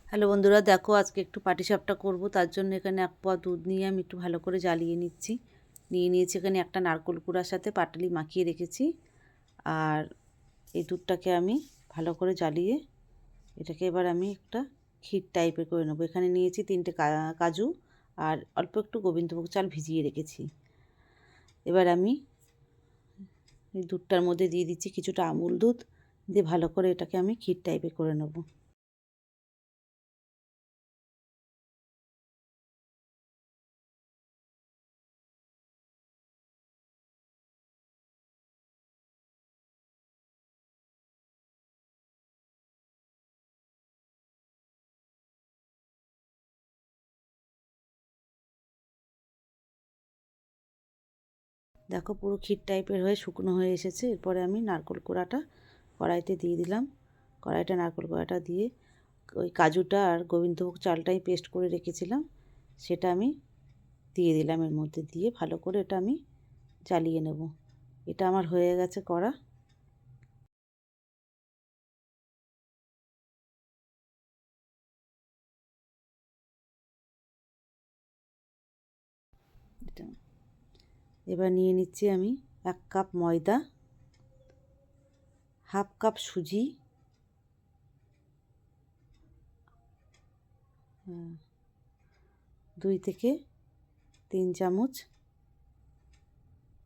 Hello বন্ধুরা, দেখো আজকে একটু পাটিসাপটা করব। তার জন্য এখানে 1 পোয়া দুধ নিয়ে আমি একটু ভালো করে জ্বালিয়ে নিচ্ছি। নিয়ে নিয়েছি এখানে একটা নারকেল কুড়ার সাথে পাটালি মাখিয়ে রেখেছি। আর এই দুধটাকে আমি ভালো করে জ্বালিয়ে এটাকে এবার আমি একটা ক্ষীর টাইপের করে নেবো। এখানে নিয়েছি 3টে কাজু আর অল্প একটু গোবিন্দভোগ চাল ভিজিয়ে রেখেছি। এবার আমি এই দুধটার মধ্যে দিয়ে দিচ্ছি কিছুটা আমুল দুধ, দিয়ে ভালো করে এটাকে আমি ক্ষীর টাইপের করে নেবো। দেখো পুরো ক্ষীর টাইপের হয়ে শুকনো হয়ে এসেছে। এরপরে আমি নারকেল কোড়াটা কড়াইতে দিয়ে দিলাম। নারকেল কোড়াটা দিয়ে ওই কাজুটা আর গোবিন্দভোগ চালটাই পেস্ট করে রেখেছিলাম সেটা আমি দিয়ে দিলাম। এর মধ্যে দিয়ে ভালো করে এটা আমি জ্বালিয়ে নেব। এটা আমার হয়ে গেছে কড়া। এটা এবার নিয়ে নিচ্ছি আমি 1 কাপ ময়দা, হাফ কাপ সুজি, 2 থেকে 3 চামচ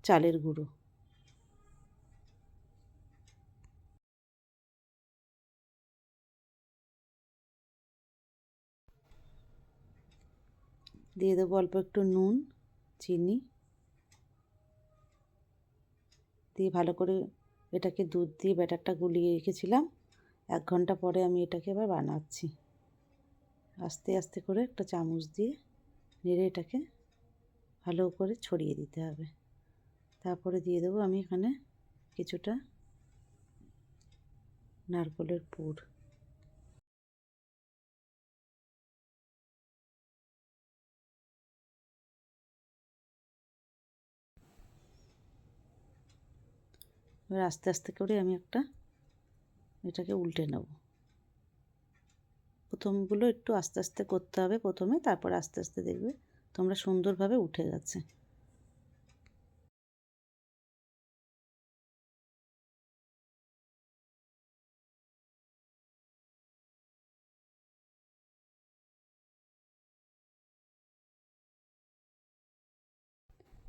চালের গুঁড়ো, দিয়ে দেবো অল্প একটু নুন, চিনি দিয়ে ভালো করে এটাকে দুধ দিয়ে ব্যাটারটা গুলিয়ে রেখেছিলাম। 1 ঘন্টা পরে আমি এটাকে এবার বানাচ্ছি। আস্তে আস্তে করে একটা চামচ দিয়ে নেড়ে এটাকে ভালো করে ছড়িয়ে দিতে হবে। তারপরে দিয়ে দেবো আমি এখানে কিছুটা নারকেলের পুর। এবার আস্তে আস্তে করে আমি এটাকে উল্টে নেব। প্রথমগুলো একটু আস্তে আস্তে করতে হবে প্রথমে, তারপরে আস্তে আস্তে দেখবে তোমরা সুন্দরভাবে উঠে গেছে।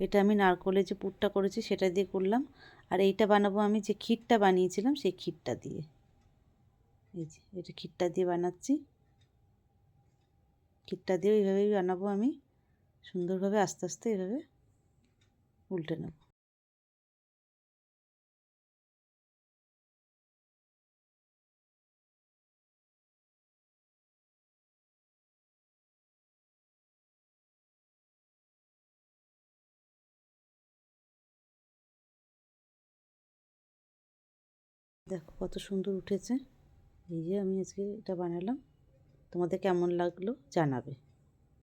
এটা আমি নারকেলের যে পুরটা করেছি সেটা দিয়ে করলাম। আর এইটা বানাবো আমি যে ক্ষীরটা বানিয়েছিলাম সেই ক্ষীরটা দিয়ে। এই যে এটা ক্ষীরটা দিয়ে বানাচ্ছি। ক্ষীরটা দিয়ে এইভাবেই বানাবো আমি। সুন্দরভাবে আস্তে আস্তে এভাবে উল্টে নেব। দেখো কত সুন্দর উঠেছে। এই যে আমি আজকে এটা বানালাম। তোমাদের কেমন লাগলো জানাবে।